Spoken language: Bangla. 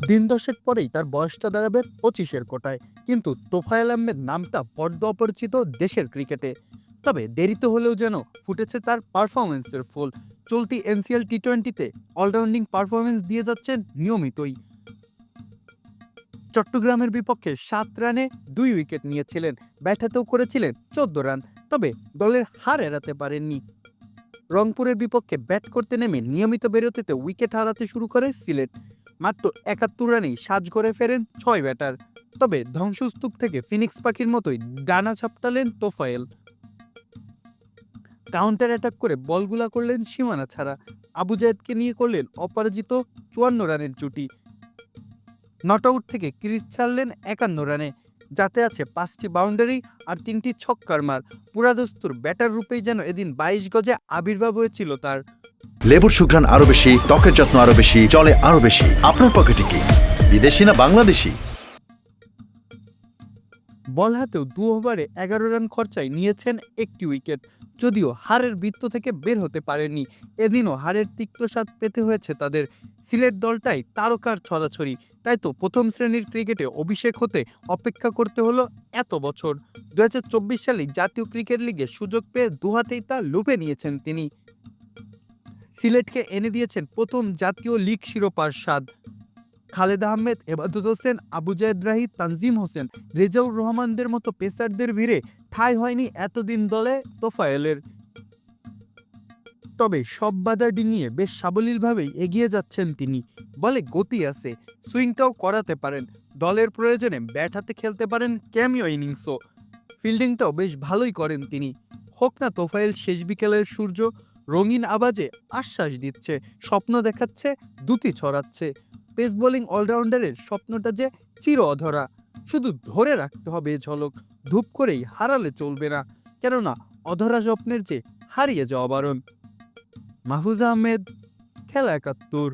দিন দশেক পরেই তার বয়সটা দাঁড়াবে 25-এর কোটায়, কিন্তু তোফায়েল আহমেদ নামটা বড্ড অপরিচিত দেশের ক্রিকেটে। তবে দেরিতে হলেও যেন ফুটেছে তার পারফরমেন্সের ফুল। চলতি এনসিএল টি-20-তে অলরাউন্ডিং পারফরমেন্স দিয়ে যাচ্ছেন নিয়মিতই। চট্টগ্রামের বিপক্ষে 7 রানে 2 উইকেট নিয়েছিলেন, ব্যাট হাতেও করেছিলেন 14 রান। তবে দলের হার এড়াতে পারেননি। রংপুরের বিপক্ষে ব্যাট করতে নেমে নিয়মিত বিরতিতে উইকেট হারাতে শুরু করে সিলেট। মাত্র 71 রানেই সাজ করে ফেরেন 6 ব্যাটার। তবে ধ্বংসস্তূপ থেকে ফিনিক্স পাখির মতোই ডানা ঝাপটালেন তোফায়েল। কাউন্টার অ্যাটাক করে বলগুলা করলেন সীমানা ছাড়া। আবু জায়েদকে নিয়ে করলেন অপরাজিত 54 রানের জুটি। নট আউট থেকে ক্রিজ ছাড়লেন 51 রানে, যাতে আছে 5টি বাউন্ডারি আর 3টি ছক্কার মার। পুরাদস্তুর ব্যাটার রূপেই যেন এদিন 22 গজে আবির্ভাব হয়েছিল তার। লেবুর সুঘ্রাণ আরো বেশি, ত্বকের যত্ন আরো বেশি, চলে আরো বেশি। আপনার পকেটে কি বিদেশি না বাংলাদেশি? বল হাতেও 2 ওভারে 11 রান খরচায় নিয়েছেন একটি উইকেট। যদিও হারের বৃত্ত থেকে বের হতে পারেননি, এদিনও হারের তিক্ত স্বাদ পেতে হয়েছে তাদের। সিলেট দলটাই তারকার ছড়াছড়ি, তাই তো প্রথম শ্রেণীর ক্রিকেটে অভিষেক হতে অপেক্ষা করতে হলো এত বছর। 2024 সালে জাতীয় ক্রিকেট লিগে সুযোগ পেয়ে দুহাতেই তা লুফে নিয়েছেন তিনি। সিলেটকে এনে দিয়েছেন প্রথম জাতীয় লীগ শিরোপার স্বাদ। খালেদ আহমেদ, এবাদত হোসেন, আবু জায়েদ রাহি, তানজিম হোসেন, রেজাউর রহমানদের মতো পেসারদের ভিড়ে ঠাঁই হয়নি এতদিন দলে তোফায়েলের। তবে সব বাধা ডিঙিয়ে বেশ সাবলীলভাবেই এগিয়ে যাচ্ছেন তিনি। বলে গতি আছে, সুইংটাও করাতে পারেন, দলের প্রয়োজনে ব্যাট হাতে খেলতে পারেন ক্যামিও ইনিংসও। ফিল্ডিংটাও বেশ ভালোই করেন তিনি। হোক না তোফায়েল শেষ বিকেলের সূর্য, রঙিন আওয়াজে আশ্বাস দিচ্ছে, স্বপ্ন দেখাচ্ছে, দ্যুতি ছড়াচ্ছে। পেস বোলিং অলরাউন্ডারের স্বপ্নটা যে চির অধরা, শুধু ধরে রাখতে হবে এ ঝলক। ধূপ করেই হারালে চলবে না, কেননা অধরা স্বপ্নের যে হারিয়ে যাওয়া বারণ। মাহফুজ আহমেদ, খেলা 71।